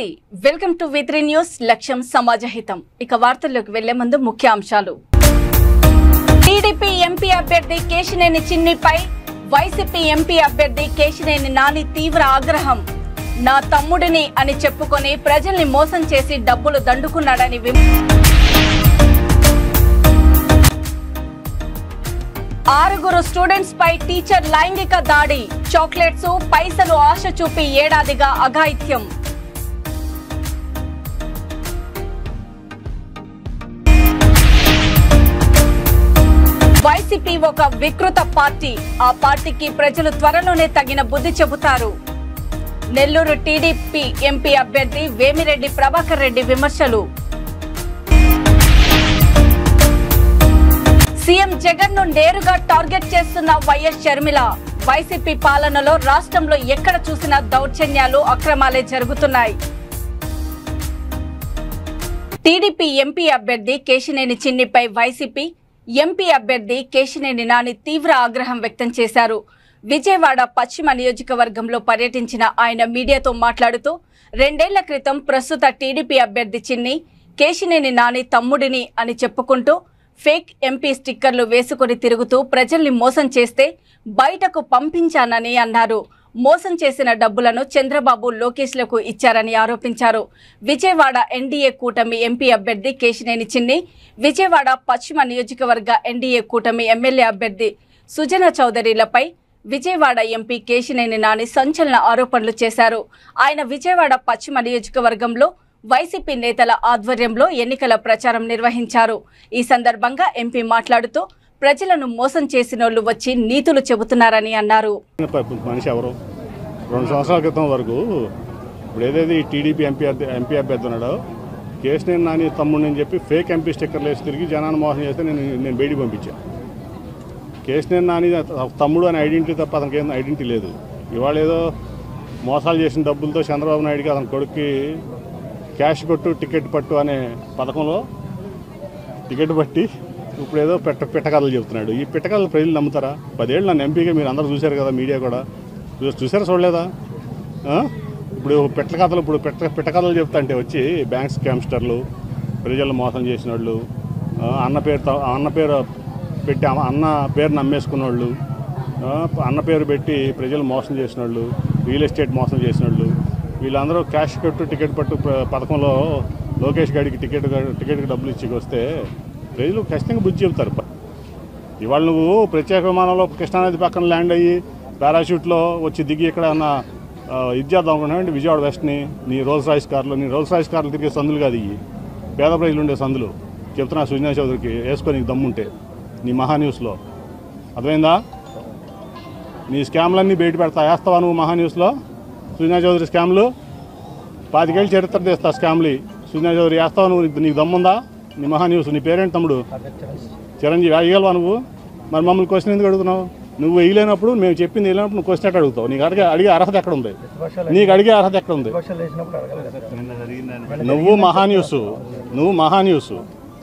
నమస్తే welcome to V3 news లక్ష్యం సమాజహితం ఇక వార్తల్లోకి వెళ్లే ముందు ముఖ్యాంశాలు టీడీపీ ఎంపీ అభ్యర్థి కేశినేని చిన్నిపై వైసీపీ ఎంపీ అభ్యర్థి కేశినేని నాని తీవ్ర ఆగ్రహం నా తమ్ముడిని అని చెప్పుకొని ప్రజల్ని మోసం చేసి డబ్బులు దండుకున్నాడని ఆరుగురు స్టూడెంట్స్ పై టీచర్ లైంగిక దాడి చాక్లెట్స్ పైసలు ఆశ చూపి ఏడాదిగా అఘాయిత్యం వైసీపీ ఒక వికృత పార్టీ ఆ పార్టీకి ప్రజలు త్వరలోనే తగిన బుద్ధి చెబుతారు నెల్లూరు టీడీపీ ఎంపీ అభ్యర్థి వేమిరెడ్డి ప్రభాకర్ రెడ్డి విమర్శలు సీఎం జగన్ ను నేరుగా టార్గెట్ చేస్తున్న వైఎస్ షర్మిల వైసీపీ పాలనలో రాష్ట్రంలో ఎక్కడ చూసినా దౌర్జన్యాలు అక్రమాలే జరుగుతున్నాయి టీడీపీ ఎంపీ అభ్యర్థి కేశినేని చిన్నిపై వైసీపీ ఎంపీ అభ్యర్థి కేశినేని నాని తీవ్ర ఆగ్రహం వ్యక్తం చేశారు విజయవాడ పశ్చిమ నియోజకవర్గంలో పర్యటించిన ఆయన మీడియాతో మాట్లాడుతూ 2 ఏళ్ల క్రితం ప్రస్తుత టీడీపీ అభ్యర్థి చిన్ని కేశినేని నాని తమ్ముడిని అని చెప్పుకుంటూ ఫేక్ ఎంపీ స్టిక్కర్లు వేసుకుని తిరుగుతూ ప్రజల్ని మోసం చేస్తే బయటకు పంపించానని అన్నారు మోసం చేసిన డబ్బులను చంద్రబాబు లోకేష్లకు ఇచ్చారని ఆరోపించారు విజయవాడ ఎన్డీఏ కూటమి ఎంపీ అభ్యర్థి కేశినేని చిన్ని విజయవాడ పశ్చిమ నియోజకవర్గ ఎన్డీఏ కూటమి ఎమ్మెల్యే అభ్యర్థి సుజన చౌదరిలపై విజయవాడ ఎంపీ కేశినేని నాని సంచలన ఆరోపణలు చేశారు ఆయన విజయవాడ పశ్చిమ నియోజకవర్గంలో వైసీపీ నేతల ఆధ్వర్యంలో ఎన్నికల ప్రచారం నిర్వహించారు ఈ సందర్భంగా ఎంపీ మాట్లాడుతూ ప్రజలను మోసం చేసినోళ్లు వచ్చి నీతులు చెబుతున్నారని అన్నారు మనిషి ఎవరు 2 సంవత్సరాల క్రితం వరకు ఇప్పుడు ఏదైతే ఈ టీడీపీ ఎంపీ అభ్యర్థి ఉన్నాడో కేశినేని నాని తమ్ముడిని అని చెప్పి ఫేక్ ఎంపీ స్టిక్కర్లు వేసి తిరిగి జనాన్ని మోసం చేస్తే నేను బయటికి పంపించాను కేశినేని నాని తమ్ముడు అనే ఐడెంటిటీ తప్ప అతనికి ఏం ఐడెంటిటీ లేదు ఇవాళ ఏదో మోసాలు చేసిన డబ్బులతో చంద్రబాబు నాయుడుకి అతని కొడుక్కి క్యాష్ కొట్టు టికెట్ పట్టు అనే పథకంలో టికెట్ పట్టి ఇప్పుడు ఏదో పిట్టకథలు చెబుతున్నాడు ఈ పిట్టకథలు ప్రజలు నమ్ముతారా 10 ఏళ్ళు నన్ను ఎంపీగా మీరు అందరూ చూశారు కదా మీడియా కూడా చూసారా చూడలేదా ఇప్పుడు పిట్టకథలు చెప్తా అంటే వచ్చి బ్యాంక్ స్కామ్స్టర్లు ప్రజలు మోసం చేసిన వాళ్ళు అన్న పేరు పెట్టి అన్న పేరు నమ్మేసుకున్న వాళ్ళు అన్న పేరు పెట్టి ప్రజలు మోసం చేసిన వాళ్ళు రియల్ ఎస్టేట్ మోసం చేసిన వాళ్ళు వీళ్ళందరూ క్యాష్ కట్టు టికెట్ పట్టు పథకంలో లోకేష్ గారికి టికెట్కి డబ్బులు ఇచ్చి వస్తే ప్రజలు ఖచ్చితంగా బుద్ధి చెబుతారు ఇవాళ నువ్వు ప్రత్యేక విమానంలో కృష్ణానది పక్కన ల్యాండ్ అయ్యి పారాషూట్లో వచ్చి దిగి ఇక్కడ ఉన్న ఇది చేద్దాం అనుకున్నామండి విజయవాడ వెస్ట్ని నీ రోల్స్ రాయిస్ కార్లు తిరిగే సందులు కాదు ఇవి పేద ప్రజలు ఉండే సందులు చెప్తున్నా సుజనా చౌదరికి వేసుకొని నీకు దమ్ముంటే నీ మహాన్యూస్లో అర్థమైందా నీ స్కామ్లన్నీ బయట పెడతా వేస్తావా నువ్వు మహాన్యూస్లో సుజనా చౌదరి స్కామ్లు 25 ఏళ్ళు చరిత్ర తెస్తా స్కామ్లు సుజనా చౌదరి వేస్తావా నువ్వు నీకు దమ్ముందా నీ మహాన్యూస్ నీ పేరేంటి తమ్ముడు చిరంజీవి వేయగలవా నువ్వు మరి మమ్మల్ని క్వశ్చన్ ఎందుకు అడుగుతున్నావు నువ్వు వేయలేనప్పుడు మేము చెప్పింది వేయలేనప్పుడు నువ్వు క్వశ్చన్ ఎట్లా అడుగుతావు నీకు అడిగే అర్హత ఎక్కడ ఉంది నువ్వు మహాన్యూస్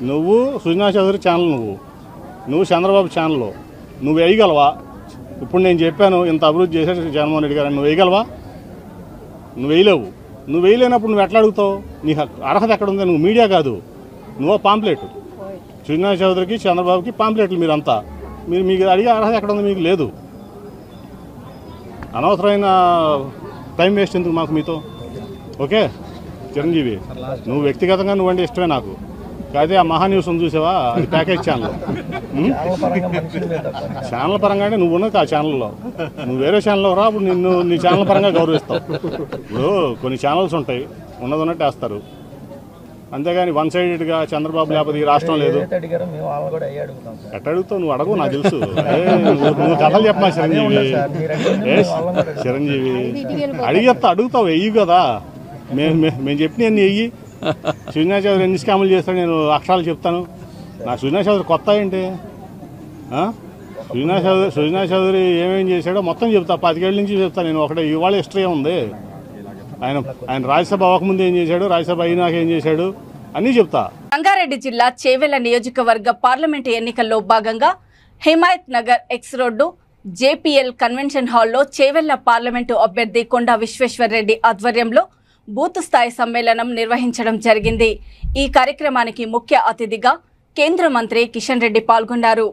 నువ్వు సుజనా చౌదరి ఛానల్ నువ్వు చంద్రబాబు ఛానల్లో నువ్వు వేయగలవా ఇప్పుడు నేను చెప్పాను ఇంత అభివృద్ధి చేశాడు జగన్మోహన్ రెడ్డి గారు నువ్వు వేయగలవా నువ్వు వేయలేవు నువ్వు వేయలేనప్పుడు నువ్వు ఎట్లా అడుగుతావు నీకు అర్హత ఎక్కడ ఉంది నువ్వు మీడియా కాదు నువ్వు పాంప్లెట్ సుజనా చౌదరికి చంద్రబాబుకి పాంప్లెట్లు మీరంతా మీకు అడిగే అర్హత ఎక్కడ ఉంది మీకు లేదు అనవసరమైన టైం వేస్ట్ ఎందుకు మాకు మీతో ఓకే చిరంజీవి నువ్వు వ్యక్తిగతంగా నువ్వంటే ఇష్టమే నాకు కాదే ఆ మహాన్యూస్ చూసావా అది ప్యాకేజ్ ఛానల్ పరంగానే నువ్వు ఉన్నది ఆ ఛానల్లో నువ్వు వేరే ఛానల్లో రా అప్పుడు నీ ఛానల్ పరంగా గౌరవిస్తావు ఇప్పుడు కొన్ని ఛానల్స్ ఉంటాయి ఉన్నట్టు వేస్తారు అంతేగాని వన్ సైడెడ్గా చంద్రబాబు లేకపోతే ఈ రాష్ట్రం లేదు ఎట్ట అడుగుతావు నువ్వు అడగవు నాకు తెలుసు నువ్వు కథలు చెప్పమా చిరంజీవి అడుగుతావు వెయ్యి కదా మేము చెప్పిన అన్ని వెయ్యి సుజనా చౌదరి ఎన్ని స్కాములు చేస్తాడు నేను అక్షరాలు చెప్తాను నాకు సుజనా చౌదరి కొత్త ఏంటి సుజనా చౌదరి ఏమేం చేశాడో మొత్తం చెప్తా 25 ఏళ్ళ నుంచి చెప్తాను నేను ఒకటే ఇవాళ హిస్టరీ ఉంది ఆయన రాజ్యసభ అవ్వకముందు ఏం చేశాడు రాజ్యసభ అయినాక ఏం చేశాడు అన్నీ చెప్తా రంగారెడ్డి జిల్లా చేవెళ్ల నియోజకవర్గ పార్లమెంటు ఎన్నికల్లో భాగంగా Himayat Nagar X road JPL convention హాల్లో చేవెళ్ల పార్లమెంటు అభ్యర్థి కొండా విశ్వేశ్వర్ రెడ్డి ఆధ్వర్యంలో బూత్ స్థాయి సమ్మేళనం నిర్వహించడం జరిగింది. ఈ కార్యక్రమానికి ముఖ్య అతిథిగా కేంద్ర మంత్రి కిషన్ రెడ్డి పాల్గొన్నారు.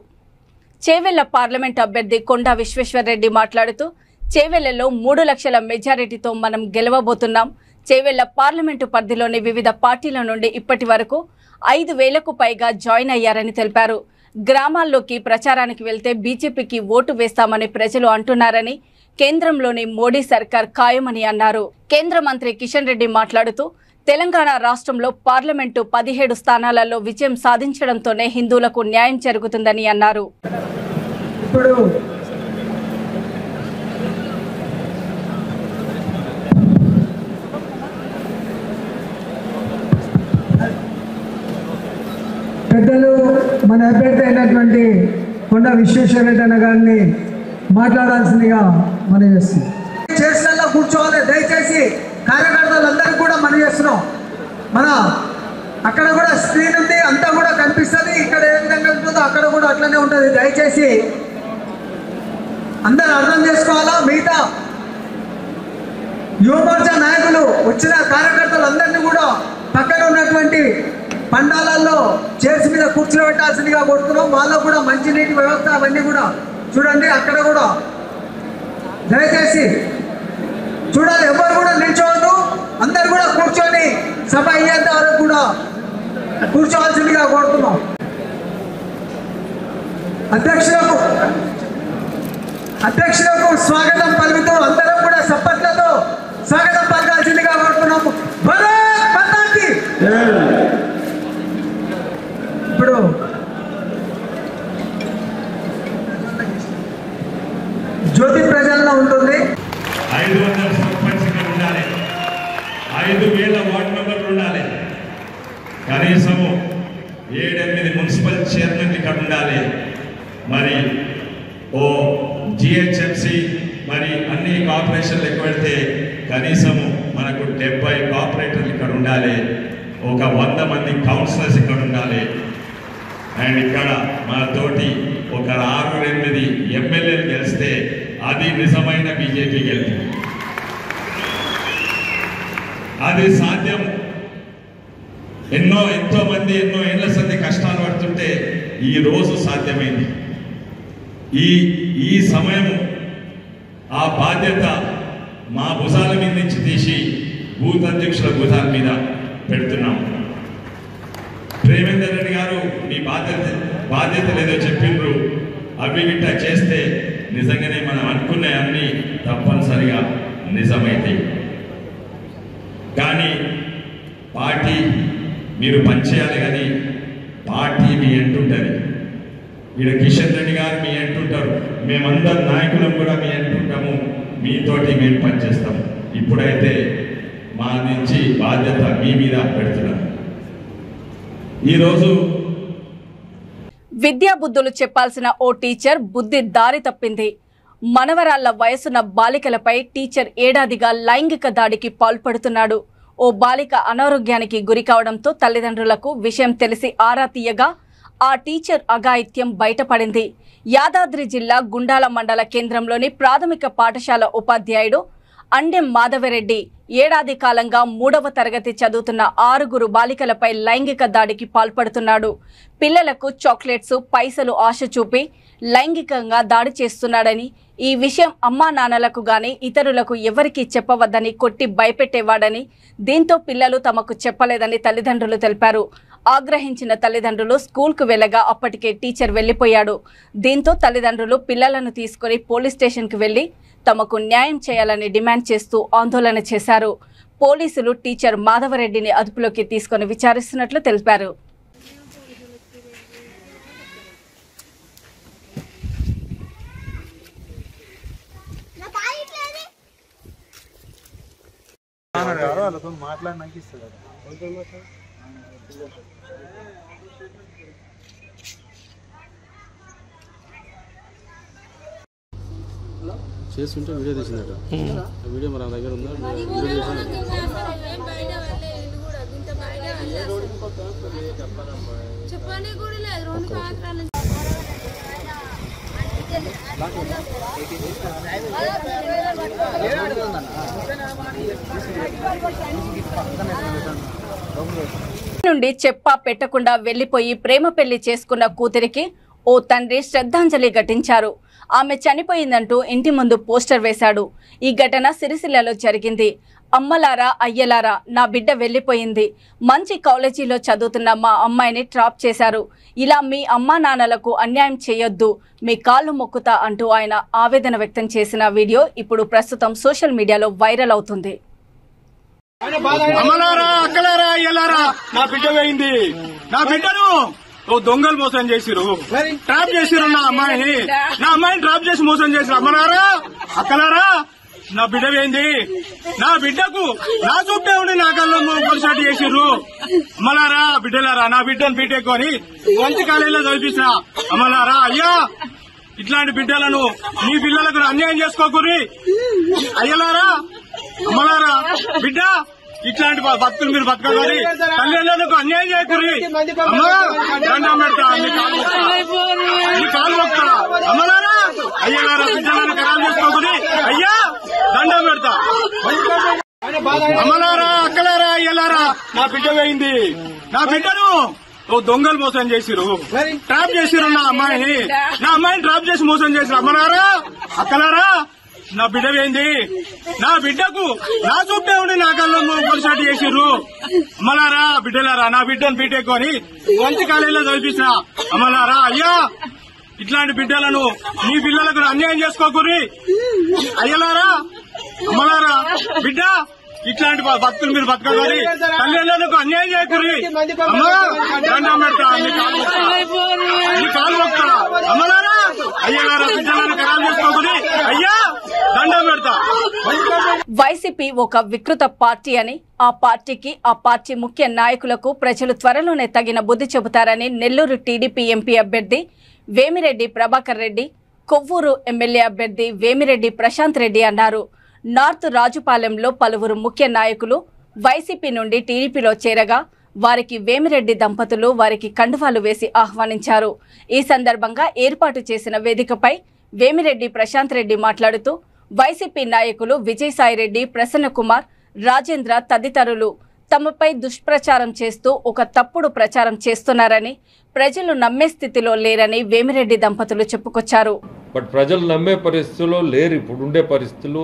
చేవెళ్ల పార్లమెంట్ అభ్యర్థి కొండా విశ్వేశ్వరరెడ్డి మాట్లాడుతూ చేవెళ్లలో 3 లక్షల మెజారిటీతో మనం గెలవబోతున్నాం. చేవెళ్ల పార్లమెంటు పరిధిలోని వివిధ పార్టీల నుండి ఇప్పటి వరకు 5,000కు పైగా జాయిన్ అయ్యారని తెలిపారు. గ్రామాల్లోకి ప్రచారానికి వెళ్తే బీజేపీకి ఓటు వేస్తామని ప్రజలు అంటున్నారని, కేంద్రంలోని మోడీ సర్కార్ ఖాయమని అన్నారు. కేంద్ర మంత్రి కిషన్ రెడ్డి మాట్లాడుతూ తెలంగాణ రాష్ట్రంలో పార్లమెంటు 17 స్థానాలలో విజయం సాధించడంతోనే హిందువులకు న్యాయం జరుగుతుందని అన్నారు. పెద్దలు మన అభ్యర్థి అయినటువంటి కొండా విశ్వేశ్వరరెడ్డి అన్న గారిని మాట్లాడాల్సిందిగా మనం చేస్తున్నాం. చేసినల్లో కూర్చోవాలి. దయచేసి కార్యకర్తలందరికీ కూడా మనం చేస్తున్నాం. మన అక్కడ కూడా స్క్రీన్ ఉంది, అంతా కూడా కనిపిస్తుంది. ఇక్కడ ఏ విధంగా ఉంటుందో అక్కడ కూడా అట్లనే ఉంటుంది. దయచేసి అందరూ అర్థం చేసుకోవాలా. మిగతా యువమోర్చా నాయకులు వచ్చిన కార్యకర్తలందరినీ కూడా పక్కన ఉన్నటువంటి పండాలలో చైర్స్ మీద కూర్చోబెట్టాల్సిందిగా కోరుతున్నాం. వాళ్ళకు కూడా మంచినీటి వ్యవస్థ అవన్నీ కూడా చూడండి. అక్కడ కూడా దయచేసి చూడాలి. ఎవరు కూడా నిల్చోవద్దు. అందరు కూడా కూర్చొని సభ అయ్యేంత వరకు కూడా కూర్చోవలసిందిగా కోరుతున్నాం. అధ్యక్షులకు స్వాగతం పలుకుతూ అందరం కూడా సప్పట్లతో స్వాగతం పలకాల్సిందిగా కోరుతున్నాము. భారత్ మాతాకి ఇప్పుడు జ్యోతి ప్రజల్లో ఉంటుంది. 500 సర్పంచ్ ఉండాలి, 5,000 వార్డు మెంబర్లు ఉండాలి, కనీసము 7-8 మున్సిపల్ చైర్మన్ ఇక్కడ ఉండాలి. మరి ఓ జిహెచ్ఎంసి మరి అన్ని కార్పొరేషన్లు ఎక్కువ పెడితే కనీసము మనకు 70 కార్పొరేటర్లు ఇక్కడ ఉండాలి. ఒక 100 మంది కౌన్సిలర్స్ ఇక్కడ ఉండాలి. అండ్ ఇక్కడ మనతోటి ఒక 6-8 ఎమ్మెల్యేలు గెలిస్తే అది నిజమైన బీజేపీ గెలుపు. అది సాధ్యం. ఎంతో మంది ఎన్నో ఏళ్ల సంది కష్టాలు పడుతుంటే ఈ రోజు సాధ్యమైంది. ఈ సమయం ఆ బాధ్యత మా భుజాల మీద నుంచి తీసి బూత్ అధ్యక్షుల భుజాల మీద పెడుతున్నాం. ప్రేమేందర్ రెడ్డి గారు మీ బాధ్యత లేదో చెప్పిండ్రు. అవి గిట్ట చేస్తే నిజంగానే మనం అనుకునే అన్ని తప్పనిసరిగా నిజమైతాయి. కానీ పార్టీ మీరు పనిచేయాలి, కానీ పార్టీ మీ అంటుంటుంది. ఇక్కడ కిషన్ రెడ్డి గారు మీ అంటుంటారు, మేమందరం నాయకులం కూడా మీ అంటుంటాము, మీతోటి మేము పనిచేస్తాము. ఇప్పుడైతే మా నుంచి బాధ్యత మీ మీద పెడుతున్నాం. ఈరోజు విద్యా బుద్ధులు చెప్పాల్సిన ఓ టీచర్ బుద్ధి దారి తప్పింది. మనవరాళ్ల వయసున్న బాలికలపై టీచర్ ఏడాదిగా లైంగిక దాడికి పాల్పడుతున్నాడు. ఓ బాలిక అనారోగ్యానికి గురి కావడంతో తల్లిదండ్రులకు విషయం తెలిసి ఆరా తీయగా ఆ టీచర్ అఘాయిత్యం బయటపడింది. యాదాద్రి జిల్లా గుండాల మండల కేంద్రంలోని ప్రాథమిక పాఠశాల ఉపాధ్యాయుడు అండెం మాధవరెడ్డి ఏడాది కాలంగా 3వ తరగతి చదువుతున్న 6 బాలికలపై లైంగిక దాడికి పాల్పడుతున్నాడు. పిల్లలకు చాక్లెట్స్, పైసలు ఆశ చూపి లైంగికంగా దాడి చేస్తున్నాడని, ఈ విషయం అమ్మా నాన్నలకు గాని ఇతరులకు ఎవరికీ చెప్పవద్దని కొట్టి భయపెట్టేవాడని, దీంతో పిల్లలు తమకు చెప్పలేదని తల్లిదండ్రులు తెలిపారు. ఆగ్రహించిన తల్లిదండ్రులు స్కూల్కు వెళ్లగా అప్పటికే టీచర్ వెళ్లిపోయాడు. దీంతో తల్లిదండ్రులు పిల్లలను తీసుకుని పోలీస్ స్టేషన్కు వెళ్లి తమకు న్యాయం చేయాలని డిమాండ్ చేస్తూ ఆందోళన చేశారు. పోలీసులు టీచర్ మాధవరెడ్డిని అదుపులోకి తీసుకుని విచారిస్తున్నట్లు తెలిపారు. చేస్తుంటే వీడియో తీసిందట. వీడియో మన దగ్గర ఉందా? చెప్పని కూడా లేదు. 2 సంవత్సరాల నుండి చెప్పా పెట్టకుండా వెళ్లిపోయి ప్రేమ పెళ్లి చేసుకున్న కూతురికి ఓ తండ్రి శ్రద్ధాంజలి ఘటించారు. ఆమె చనిపోయిందంటూ ఇంటి ముందు పోస్టర్ వేశాడు. ఈ ఘటన సిరిసిల్లలో జరిగింది. అమ్మలారా అయ్యలారా, నా బిడ్డ వెళ్లిపోయింది. మంచి కాలేజీలో చదువుతున్న మా అమ్మాయిని ట్రాప్ చేశారు. ఇలా మీ అమ్మా నాన్నలకు అన్యాయం చేయొద్దు, మీ కాళ్ళు మొక్కుతా అంటూ ఆయన ఆవేదన వ్యక్తం చేసిన వీడియో ఇప్పుడు ప్రస్తుతం సోషల్ మీడియాలో వైరల్ అవుతుంది. అమ్మలారా అక్కలారా అయ్యలారా, నా బిడ్డ పోయింది. నా బిడ్డను దొంగలు మోసం చేసిరు, ట్రాప్ చేసిరు. నా అమ్మాయిని ట్రాప్ చేసి మోసం చేసిరు. అమ్మలారా అక్కలారా, నా బిడ్డ పోయింది. నా బిడ్డకు నా చుట్టే ఉండి నా కళ్ళు పొలిసాటి చేసిర్రు. అమ్మలారా బిడ్డలారా, నా బిడ్డను బీటెక్ అని మంచి కాలేజీలో చదివించిన అమ్మలారా అయ్యా, ఇట్లాంటి బిడ్డలను మీ పిల్లలకు అన్యాయం చేసుకోకూరి. అయ్యలారా అమ్మలారా, బిడ్డ ఇట్లాంటి బతుకులు మీరు బతకగలి, తల్లిదండ్రులకు అన్యాయం చేయకూరి. అమ్మా దండం పెడతా, నీ కాలు మొక్తా. అమ్మలారా అయ్యలారా, బిడ్డలను ఖరాబ్ చేసుకోకూరి. అయ్యా దండం పెడతా. అమ్మలారా అక్కలారా అయ్యలారా, నా బిడ్డ పోయింది. నా బిడ్డను దొంగలు మోసం చేసిరు, ట్రాప్ చేసిరు. నా అమ్మాయిని ట్రాప్ చేసి మోసం చేసిరు. అమ్మలారా అక్కలారా, నా బిడ్డ పోయింది. నా బిడ్డకు నా చుట్టే ఉండి నా కళ్ళు పొలిసాటి చేసిర్రు. అమ్మలారా బిడ్డలారా, నా బిడ్డను బీటెక్ అని మంచి కాలేజీలో చదివించిన అమ్మలారా అయ్యా, ఇట్లాంటి బిడ్డలను మీ పిల్లలకు అన్యాయం చేసుకోకూరి. అయ్యలారా అమ్మలారా, బిడ్డ ఇట్లాంటి బతుకులు మీరు బతకగలి, తల్లిదండ్రులకు అన్యాయం చేయకూరి. అమ్మా దండం పెడతా, నీ కాలు మొక్తా. అమ్మలారా అయ్యలారా, బిడ్డలను ఖరాబ్ చేసుకోకూరి. అయ్యా దండం పెడతా. వైసీపీ ఒక వికృత పార్టీ అని, ఆ పార్టీకి ఆ పార్టీ ముఖ్య నాయకులకు ప్రజలు త్వరలోనే తగిన బుద్ధి చెబుతారని నెల్లూరు టీడీపీ ఎంపీ అభ్యర్థి వేమిరెడ్డి ప్రభాకర్ రెడ్డి, కొవ్వూరు ఎమ్మెల్యే అభ్యర్థి వేమిరెడ్డి ప్రశాంత్ రెడ్డి అన్నారు. నార్త్ రాజుపాలెంలో పలువురు ముఖ్య నాయకులు వైసీపీ నుండి టీడీపీలో చేరగా వారికి వేమిరెడ్డి దంపతులు వారికి కండువాలు వేసి ఆహ్వానించారు. ఈ సందర్భంగా ఏర్పాటు చేసిన వేదికపై వేమిరెడ్డి ప్రశాంత్ రెడ్డి మాట్లాడుతూ వైసీపీ నాయకులు విజయసాయిరెడ్డి, ప్రసన్నకుమార్, రాజేంద్ర తదితరులు తమపై దుష్ప్రచారం చేస్తూ ఒక తప్పుడు ప్రచారం చేస్తున్నారని, ప్రజలు నమ్మే స్థితిలో లేరని వేమిరెడ్డి దంపతులు చెప్పుకొచ్చారు. బట్ ప్రజలు నమ్మే పరిస్థితుల్లో లేరు. ఇప్పుడుండే పరిస్థితులు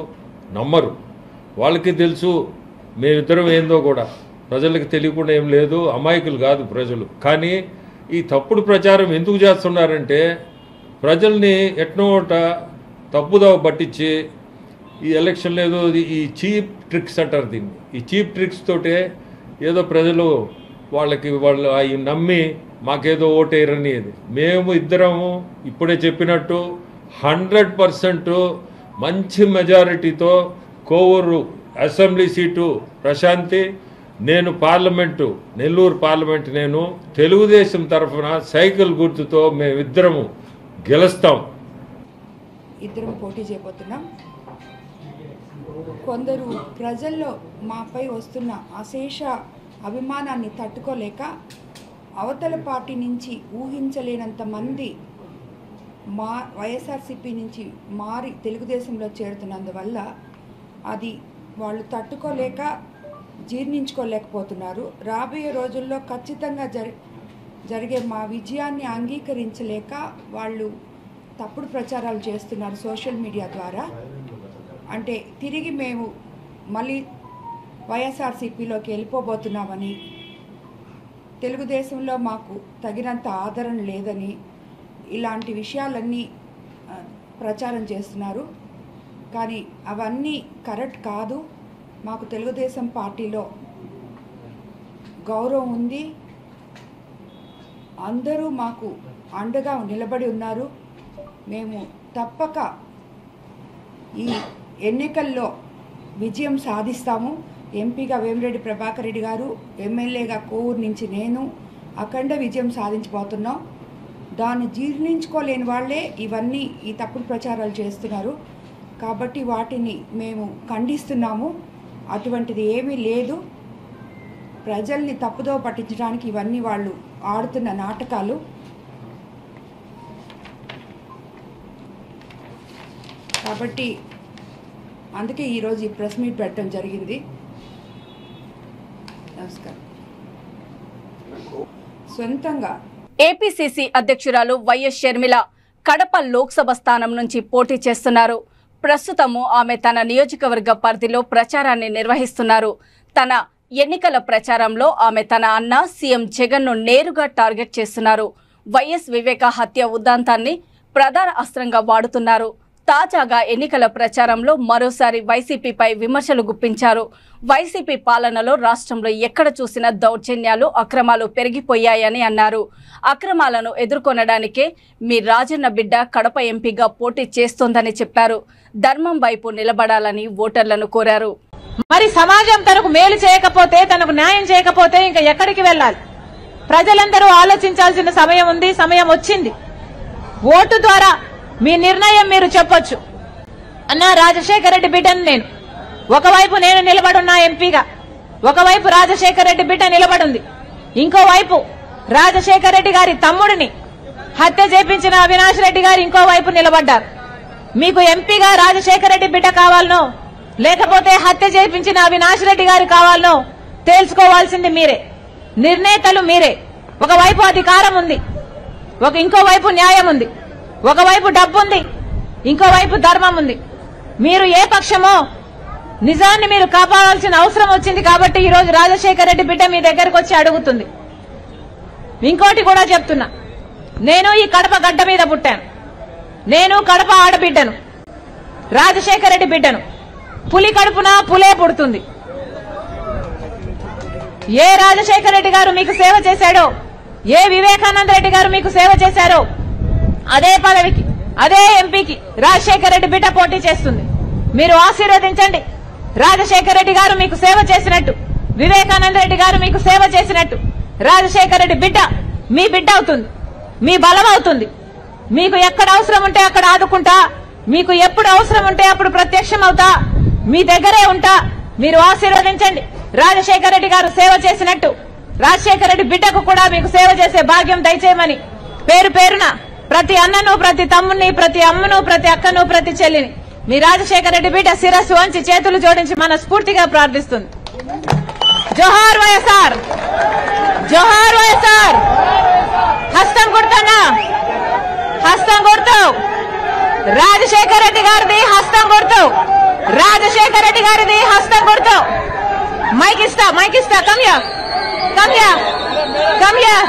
నమ్మరు. వాళ్ళకి తెలుసు మేమిద్దరం ఏందో కూడా, ప్రజలకు తెలియకుండా ఏం లేదు. అమాయకులు కాదు ప్రజలు. కానీ ఈ తప్పుడు ప్రచారం ఎందుకు చేస్తున్నారంటే, ప్రజల్ని ఎట్నోట తప్పుదవ పట్టించి ఈ ఎలక్షన్లో ఏదో ఈ చీప్ ట్రిక్స్ అంటారు దీన్ని. ఈ చీప్ ట్రిక్స్ తోటే ఏదో ప్రజలు వాళ్ళు అవి నమ్మి మాకేదో ఓటేయరని. మేము ఇద్దరము ఇప్పుడే చెప్పినట్టు 100% మంచి మెజారిటీతో కోవూరు అసెంబ్లీ సీటు ప్రశాంతి, నేను పార్లమెంటు నెల్లూరు పార్లమెంటు నేను తెలుగుదేశం తరఫున సైకిల్ గుర్తుతో మేమిద్దరము గెలుస్తాం. ఇద్దరం పోటీ చేయబోతున్నాం. కొందరు ప్రజల్లో మాపై వస్తున్న అశేష అభిమానాన్ని తట్టుకోలేక అవతల పార్టీ నుంచి ఊహించలేనంత మంది వైఎస్ఆర్సీపీ నుంచి మారి తెలుగుదేశంలో చేరుతున్నందువల్ల అది వాళ్ళు తట్టుకోలేక జీర్ణించుకోలేకపోతున్నారు. రాబోయే రోజుల్లో ఖచ్చితంగా జరిగే మా విజయాన్ని అంగీకరించలేక వాళ్ళు తప్పుడు ప్రచారాలు చేస్తున్నారు సోషల్ మీడియా ద్వారా. అంటే తిరిగి మేము మళ్ళీ వైఎస్ఆర్సీపీలోకి వెళ్ళిపోబోతున్నామని, తెలుగుదేశంలో మాకు తగినంత ఆదరణ లేదని, ఇలాంటి విషయాలన్నీ ప్రచారం చేస్తున్నారు. కానీ అవన్నీ కరెక్ట్ కాదు. మాకు తెలుగుదేశం పార్టీలో గౌరవం ఉంది. అందరూ మాకు అండగా నిలబడి ఉన్నారు. మేము తప్పక ఈ ఎన్నికల్లో విజయం సాధిస్తాము. ఎంపీగా వేమిరెడ్డి ప్రభాకర్ రెడ్డి గారు, ఎమ్మెల్యేగా కోవూరు నుంచి నేను అఖండ విజయం సాధించబోతున్నాం. దాన్ని జీర్ణించుకోలేని వాళ్ళే ఇవన్నీ ఈ తప్పుడు ప్రచారాలు చేస్తున్నారు. కాబట్టి వాటిని మేము ఖండిస్తున్నాము. అటువంటిది ఏమీ లేదు. ప్రజల్ని తప్పుదో పట్టించడానికి ఇవన్నీ వాళ్ళు ఆడుతున్న నాటకాలు. కాబట్టి అందుకే ఈరోజు ఈ ప్రెస్ మీట్ పెట్టడం జరిగింది. నమస్కారం. సొంతంగా ఏపీసీసీ అధ్యక్షురాలు వైఎస్ షర్మిల కడప లోక్సభ స్థానం నుంచి పోటీ చేస్తున్నారు. ప్రస్తుతము ఆమె తన నియోజకవర్గ పరిధిలో ప్రచారాన్ని నిర్వహిస్తున్నారు. తన ఎన్నికల ప్రచారంలో ఆమె తన అన్న సీఎం జగన్ను నేరుగా టార్గెట్ చేస్తున్నారు. వైఎస్ వివేక హత్య ఉదంతాన్ని ప్రధాన అస్త్రంగా వాడుతున్నారు. తాజాగా ఎన్నికల ప్రచారంలో మరోసారి వైసీపీపై విమర్శలు గుప్పించారు. వైసీపీ పాలనలో రాష్ట్రంలో ఎక్కడ చూసినా దౌర్జన్యాలు, అక్రమాలు పెరిగిపోయాయని అన్నారు. అక్రమాలను ఎదుర్కొనడానికే మీ రాజన్న బిడ్డ కడప ఎంపీగా పోటీ చేస్తోందని చెప్పారు. ధర్మం వైపు నిలబడాలని ఓటర్లను కోరారు. మరి సమాజం తనకు మేలు చేయకపోతే, తనకు న్యాయం చేయకపోతే ఇంకా ఎక్కడికి వెళ్ళాలి? ప్రజలందరూ ఆలోచించాల్సిన సమయం ఉంది, సమయం వచ్చింది. ఓటు ద్వారా మీ నిర్ణయం మీరు చెప్పొచ్చు. అన్నా రాజశేఖర రెడ్డి బిడ్డను నేను, ఒకవైపు నేను నిలబడున్నా ఎంపీగా, ఒకవైపు రాజశేఖర రెడ్డి బిడ్డ నిలబడింది, ఇంకోవైపు రాజశేఖర రెడ్డి గారి తమ్ముడిని హత్య చేపించిన అవినాష్ రెడ్డి గారు ఇంకోవైపు నిలబడ్డారు. మీకు ఎంపీగా రాజశేఖర రెడ్డి బిడ్డ కావాలనో లేకపోతే హత్య చేపించిన అవినాష్ రెడ్డి గారు కావాలనో తెలుసుకోవాల్సింది మీరే, నిర్ణేతలు మీరే. ఒకవైపు అధికారం ఉంది, ఇంకోవైపు న్యాయం ఉంది, ఒకవైపు డబ్బు ఉంది, ఇంకోవైపు ధర్మం ఉంది. మీరు ఏ పక్షమో నిజాన్ని మీరు కాపాడాల్సిన అవసరం వచ్చింది. కాబట్టి ఈ రోజు రాజశేఖర రెడ్డి బిడ్డ మీ దగ్గరకు వచ్చి అడుగుతుంది. ఇంకోటి కూడా చెప్తున్నా, నేను ఈ కడప గడ్డ మీద పుట్టాను, నేను కడప ఆడబిడ్డను, రాజశేఖర రెడ్డి బిడ్డను. పులి కడుపున పులే పుడుతుంది. ఏ రాజశేఖర రెడ్డి గారు మీకు సేవ చేశాడో, ఏ వివేకానంద రెడ్డి గారు మీకు సేవ చేశారో అదే పదవికి, అదే ఎంపీకి రాజశేఖర రెడ్డి బిడ్డ పోటీ చేస్తుంది. మీరు ఆశీర్వదించండి. రాజశేఖర రెడ్డి గారు మీకు సేవ చేసినట్టు, వివేకానంద రెడ్డి గారు మీకు సేవ చేసినట్టు రాజశేఖర రెడ్డి బిడ్డ మీ బిడ్డ అవుతుంది, మీ బలం అవుతుంది. మీకు ఎక్కడ అవసరం ఉంటే అక్కడ ఆదుకుంటా, మీకు ఎప్పుడు అవసరం ఉంటే అప్పుడు ప్రత్యక్షం అవుతా, మీ దగ్గరే ఉంటా. మీరు ఆశీర్వదించండి. రాజశేఖర రెడ్డి గారు సేవ చేసినట్టు రాజశేఖర రెడ్డి బిడ్డకు కూడా మీకు సేవ చేసే భాగ్యం దయచేయమని పేరు పేరున ప్రతి అన్నను, ప్రతి తమ్ముని, ప్రతి అమ్మను, ప్రతి అక్కను, ప్రతి చెల్లిని మీ రాజశేఖర రెడ్డి బిడ్డ శిరస్సు వంచి చేతులు జోడించి మనస్ఫూర్తిగా ప్రార్థిస్తుంది. జోహార్ వైఎస్ఆర్, జోహార్ వైఎస్ఆర్. హస్తం కొడుతున్నా, హస్తం కొడతావు. రాజశేఖర రెడ్డి గారిది హస్తం కొడతావు, రాజశేఖర రెడ్డి గారిది హస్తం కొడతావు. మైక్ ఇస్తా, మైక్ ఇస్తా. Come here, come here, come here,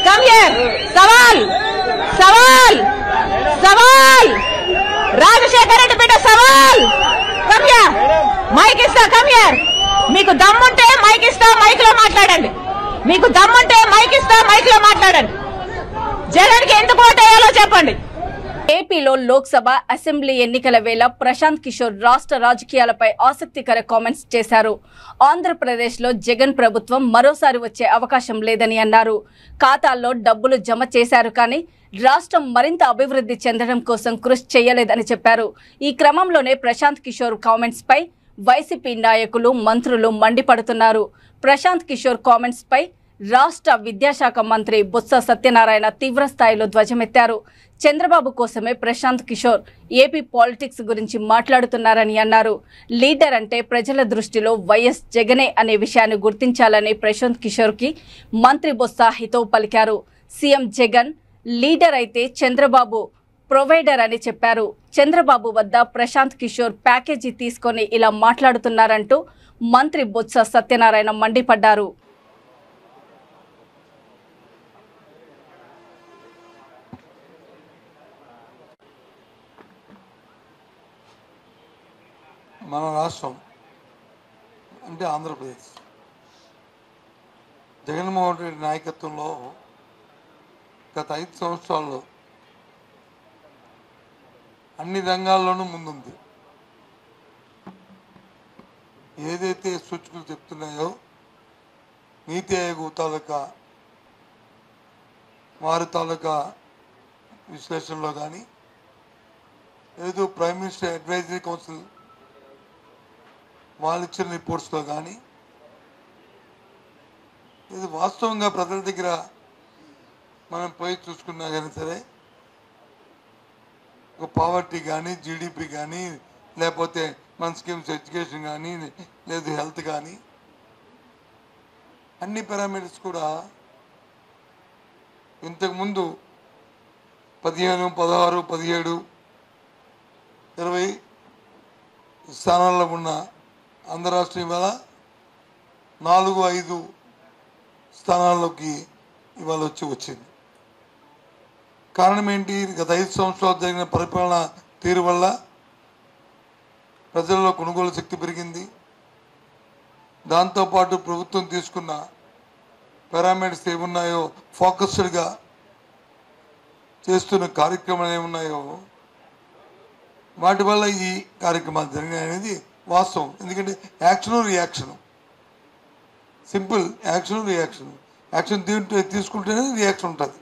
come here. సవాల్, సవాల్, సవాల్. రాజశేఖర రెడ్డి బిడ్డ సవాల్. కమ్ హియర్, మైక్ ఇస్తా. Come here. మీకు దమ్ముంటే మైక్ ఇస్తా, మైక్ లో మాట్లాడండి. మీకు దమ్ముంటే మైక్ ఇస్తా, మైక్ లో మాట్లాడండి. జగన్కి ఎందుకు ఓటేయాలో చెప్పండి. ఏపీలో లోక్సభ, అసెంబ్లీ ఎన్నికల వేళ ప్రశాంత్ కిషోర్ రాష్ట్ర రాజకీయాలపై ఆసక్తికర కామెంట్స్ చేశారు. ఆంధ్రప్రదేశ్లో జగన్ ప్రభుత్వం మరోసారి వచ్చే అవకాశం లేదని అన్నారు. ఖాతాల్లో డబ్బులు జమ చేశారు కానీ రాష్ట్రం మరింత అభివృద్ధి చెందడం కోసం కృషి చేయలేదని చెప్పారు. ఈ క్రమంలోనే ప్రశాంత్ కిషోర్ కామెంట్స్ పై వైసీపీ నాయకులు, మంత్రులు మండిపడుతున్నారు. ప్రశాంత్ కిషోర్ కామెంట్స్ పై రాష్ట్ర విద్యాశాఖ మంత్రి బొత్స సత్యనారాయణ తీవ్రస్థాయిలో ధ్వజమెత్తారు. చంద్రబాబు కోసమే ప్రశాంత్ కిషోర్ ఏపీ పాలిటిక్స్ గురించి మాట్లాడుతున్నారని అన్నారు. లీడర్ అంటే ప్రజల దృష్టిలో వైఎస్ జగనే అనే విషయాన్ని గుర్తించాలని ప్రశాంత్ కిషోర్కి మంత్రి బొత్స హితవు పలికారు. సీఎం జగన్ లీడర్ అయితే చంద్రబాబు ప్రొవైడర్ అని చెప్పారు. చంద్రబాబు వద్ద ప్రశాంత్ కిషోర్ ప్యాకేజీ తీసుకొని ఇలా మాట్లాడుతున్నారంటూ మంత్రి బొత్స సత్యనారాయణ మండిపడ్డారు. మన రాష్ట్రం అంటే ఆంధ్రప్రదేశ్ జగన్మోహన్ రెడ్డి నాయకత్వంలో గత 5 సంవత్సరాల్లో అన్ని రంగాల్లోనూ ముందుంది. ఏదైతే సూచనలు చెప్తున్నాయో నీతి ఆయోగ్ తాలూకా వారి తాలూకా విశ్లేషణలో కానీ, ఏదో ప్రైమ్ మినిస్టర్ అడ్వైజరీ కౌన్సిల్ వాళ్ళు ఇచ్చిన రిపోర్ట్స్లో కానీ, ఇది వాస్తవంగా ప్రజల దగ్గర మనం పోయి చూసుకున్నా కానీ సరే ఒక పావర్టీ కానీ, జీడిపి కానీ, లేకపోతే మన స్కీమ్స్ ఎడ్యుకేషన్ కానీ, లేదు హెల్త్ కానీ, అన్ని పారామీటర్స్ కూడా ఇంతకుముందు 15, 16, 17, 20 స్థానాల్లో ఉన్న ఆంధ్ర రాష్ట్రం ఇవాళ 4, 5 స్థానాల్లోకి ఇవాళ వచ్చింది. కారణం ఏంటి? గత 5 సంవత్సరాలు జరిగిన పరిపాలన తీరు వల్ల ప్రజల్లో కొనుగోలు శక్తి పెరిగింది. దాంతోపాటు ప్రభుత్వం తీసుకున్న పారామీటర్స్ ఏమున్నాయో, ఫోకస్డ్గా చేస్తున్న కార్యక్రమాలు ఏమున్నాయో వాటి వల్ల ఈ కార్యక్రమాలు జరిగినాయి అనేది వాస్తవం. ఎందుకంటే action reaction, simple action reaction. Action తీసుకుంటేనే రియాక్షన్ ఉంటుంది.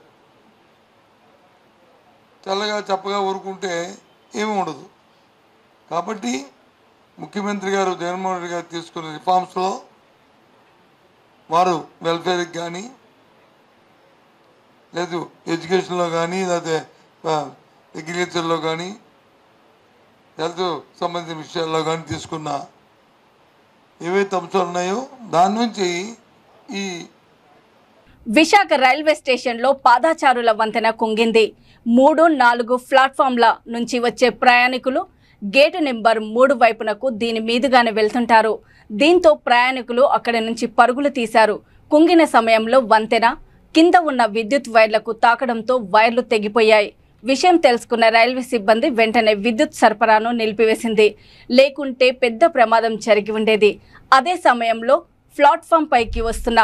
చల్లగా చప్పగా ఊరుకుంటే ఏమీ ఉండదు. కాబట్టి ముఖ్యమంత్రి గారు జగన్మోహన్ రెడ్డి గారు తీసుకున్న రిఫార్మ్స్లో వారు వెల్ఫేర్కి కానీ, లేదు ఎడ్యుకేషన్లో కానీ, లేకపోతే అగ్రికల్చర్లో కానీ, హెల్త్ సంబంధించిన విషయాల్లో కానీ తీసుకున్న ఏవైతే అంశాలు ఉన్నాయో దాని నుంచి ఈ విశాఖ రైల్వే స్టేషన్లో పాదాచారుల వంతెన కుంగింది. 3, 4 ప్లాట్ఫామ్ల నుంచి వచ్చే ప్రయాణికులు గేటు నెంబర్ 3 వైపునకు దీని మీదుగానే వెళ్తుంటారు. దీంతో ప్రయాణికులు అక్కడి నుంచి పరుగులు తీశారు. కుంగిన సమయంలో వంతెన కింద ఉన్న విద్యుత్ వైర్లకు తాకడంతో వైర్లు తెగిపోయాయి. విషయం తెలుసుకున్న రైల్వే సిబ్బంది వెంటనే విద్యుత్ సరఫరాను నిలిపివేసింది. లేకుంటే పెద్ద ప్రమాదం జరిగి ఉండేది. అదే సమయంలో ప్లాట్ఫామ్ పైకి వస్తున్న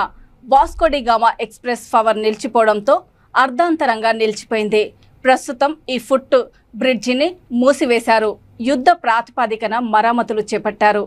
వాస్కోడిగామా ఎక్స్ప్రెస్ పవర్ నిలిచిపోవడంతో అర్ధాంతరంగా నిలిచిపోయింది. ప్రస్తుతం ఈ ఫుట్ బ్రిడ్జిని మూసివేశారు. యుద్ధ ప్రాతిపదికన మరమ్మతులు చేపట్టారు.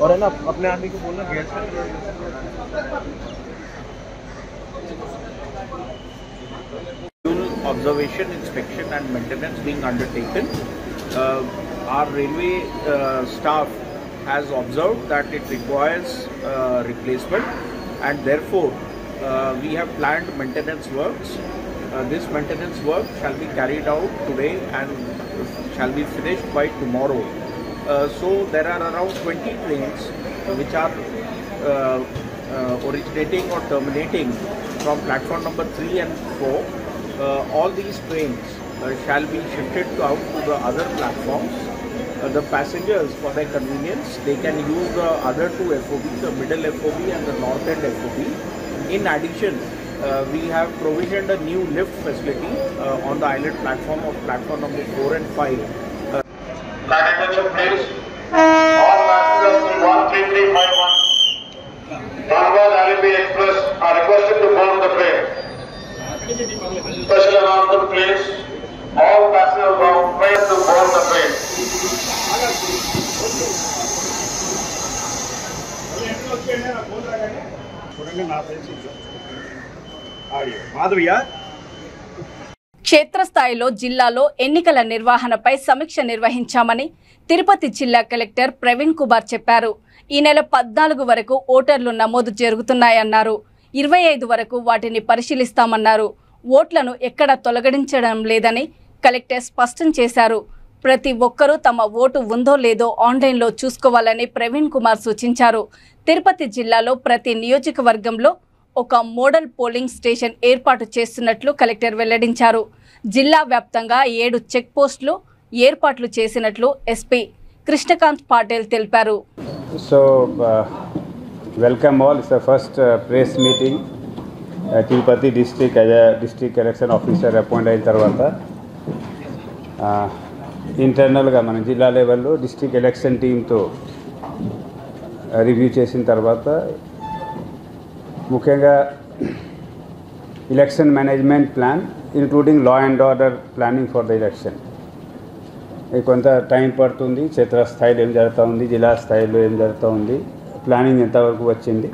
और है ना अपने आदमी को बोलना gas observation, inspection and maintenance being undertaken. Our railway staff has observed that it requires replacement, and therefore we have planned maintenance works. This maintenance work shall be carried out today and shall be finished by tomorrow. So there are around 20 trains which are originating or terminating from platform number 3 and 4. All these trains shall be shifted out to the other platforms. The passengers, for their convenience, they can use the other 2 FOBs, the middle FOB and the north end FOB. In addition, we have provisioned a new lift facility on the island platform of platform number 4 and 5. Attention please. All passengers in 13351 Dharwad Alibi Express are requested to board the train. Special announcement please. All passengers are requested to board the train. క్షేత్రస్థాయిలో జిల్లాలో ఎన్నికల నిర్వహణపై సమీక్ష నిర్వహించామని తిరుపతి జిల్లా collector Praveen Kumar చెప్పారు. ఈ నెల 14 వరకు ఓటర్లు నమోదు జరుగుతున్నాయన్నారు. 25 వరకు వాటిని పరిశీలిస్తామన్నారు. ఓట్లను ఎక్కడ తొలగించడం లేదని కలెక్టర్ స్పష్టం చేశారు. ప్రతి ఒక్కరూ తమ ఓటు ఉందో లేదో ఆన్లైన్లో చూసుకోవాలని ప్రవీణ్ కుమార్ సూచించారు. తిరుపతి జిల్లాలో ప్రతి నియోజకవర్గంలో ఒక మోడల్ పోలింగ్ స్టేషన్ ఏర్పాటు చేస్తున్నట్లు కలెక్టర్ వెల్లడించారు. జిల్లా వ్యాప్తంగా 7 చెక్ పోస్టులు ఏర్పాట్లు చేసినట్లు ఎస్పీ కృష్ణకాంత్ పాటిల్ తెలిపారు. So welcome all. It's the first press meeting. Tirupati district as a district election officer appoint అయిన తర్వాత ఇంటర్నల్గా మన జిల్లా లెవెల్లో డిస్ట్రిక్ట్ ఎలక్షన్ టీంతో రివ్యూ చేసిన తర్వాత ముఖ్యంగా election management plan including law and order planning for the election. కొంత టైం పడుతుంది. క్షేత్రస్థాయిలో ఏం జరుగుతూ ఉంది, జిల్లా స్థాయిలో ఏం జరుగుతూ ఉంది, ప్లానింగ్ ఎంతవరకు వచ్చింది.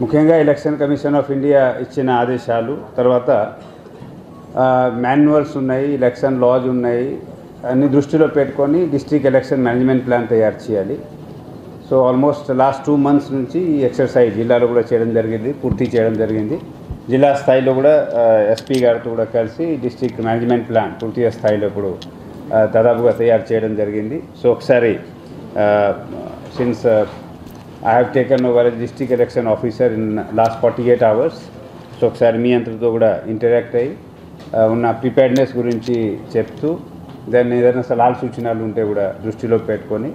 ముఖ్యంగా ఎలక్షన్ కమిషన్ ఆఫ్ ఇండియా ఇచ్చిన ఆదేశాలు, తర్వాత మాన్యువల్స్ ఉన్నాయి, ఎలక్షన్ లాస్ ఉన్నాయి, అన్ని దృష్టిలో పెట్టుకొని డిస్ట్రిక్ట్ ఎలక్షన్ మేనేజ్మెంట్ ప్లాన్ తయారు చేయాలి. సో ఆల్మోస్ట్ లాస్ట్ 2 months నుంచి ఈ ఎక్సర్సైజ్ జిల్లాలో కూడా చేయడం జరిగింది, పూర్తి చేయడం జరిగింది. జిల్లా స్థాయిలో కూడా ఎస్పీ గారితో కూడా కలిసి డిస్ట్రిక్ట్ మేనేజ్మెంట్ ప్లాన్ పూర్తిగా స్థాయిలో ఇప్పుడు దాదాపుగా తయారు చేయడం జరిగింది. సో ఒకసారి since I have taken over district election officer in last 48 hours. So ఒకసారి మీ అందరితో కూడా ఇంటరాక్ట్ అయ్యి ఉన్న ప్రిపేర్డ్నెస్ గురించి చెప్తూ దాన్ని ఏదైనా సలహాలు సూచనలు ఉంటే కూడా దృష్టిలో పెట్టుకొని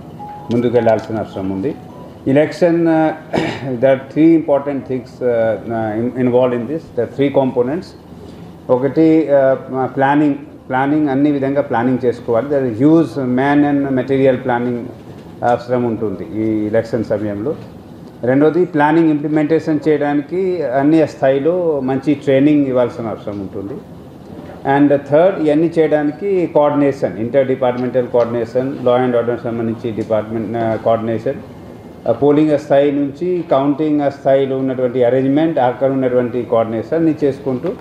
ముందుకు వెళ్ళాల్సిన అవసరం ఉంది. Election there are 3 important things involved in this. There are 3 components. ఒకటి ప్లానింగ్ అన్ని విధంగా ప్లానింగ్ చేసుకోవాలి. There huge man and material planning అవసరం ఉంటుంది ఈ ఎలక్షన్ సమయంలో. రెండోది ప్లానింగ్ ఇంప్లిమెంటేషన్ చేయడానికి అన్ని స్థాయిలో మంచి ట్రైనింగ్ ఇవ్వాల్సిన అవసరం ఉంటుంది. అండ్ థర్డ్, ఇవన్నీ చేయడానికి coordination, inter departmental coordination, law and order సంబంధించి డిపార్ట్మెంట్ కోఆర్డినేషన్, పోలింగ్ స్థాయి నుంచి కౌంటింగ్ స్థాయిలో ఉన్నటువంటి అరేంజ్మెంట్, అక్కడ ఉన్నటువంటి కోఆర్డినేషన్ని చేసుకుంటూ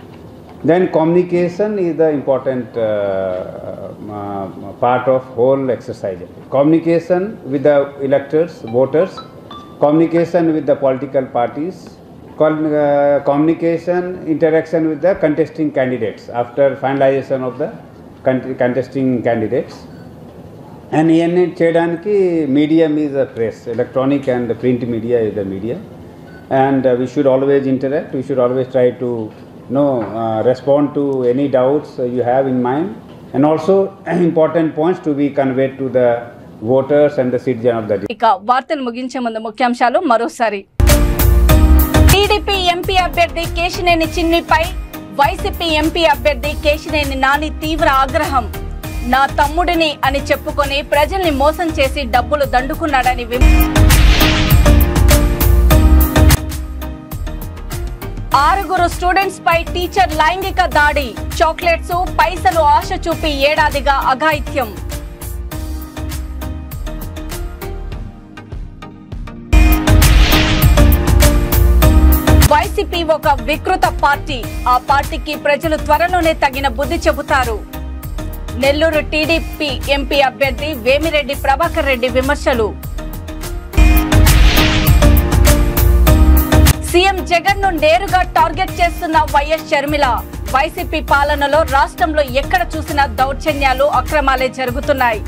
then communication is the important part of whole exercise. Communication with the electors, voters, communication with the political parties, communication, interaction with the contesting candidates after finalization of the contesting candidates. And ఇవన్నీ చేయడానికి medium is the press, electronic and print media is the media, and we should always interact, we should always try to respond to any doubts you have in mind, and also important points to be conveyed to the voters and the citizen of the district. ఇక వార్తలు ముగించే ముందు ముఖ్యాంశాలు మరోసారి. TDP MP అభ్యర్థి Kesineni చిన్నిపై YCP MP అభ్యర్థి కేశినేని నాని తీవ్ర ఆగ్రహం. నా తమ్ముడిని అని చెప్పుకొని ప్రజల్ని మోసం చేసి డబ్బులు దండుకున్నాడని 6 స్టూడెంట్స్ పై టీచర్ లైంగిక దాడి. చాక్లెట్స్, పైసలు ఆశ చూపి ఏడాదిగా అఘాయిత్యం. వైసీపీ ఒక వికృత పార్టీ. ఆ పార్టీకి ప్రజలు త్వరలోనే తగిన బుద్ధి చెబుతారు. నెల్లూరు టీడీపీ ఎంపీ అభ్యర్థి వేమిరెడ్డి ప్రభాకర్ రెడ్డి విమర్శలు. సీఎం జగన్ ను నేరుగా టార్గెట్ చేస్తున్న వైఎస్ షర్మిల. వైసీపీ పాలనలో రాష్ట్రంలో ఎక్కడ చూసినా దౌర్జన్యాలు, అక్రమాలే జరుగుతున్నాయి.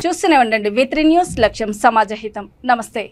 చూస్తూనే ఉండండి V3 న్యూస్, లక్ష్యం సమాజహితం. నమస్తే.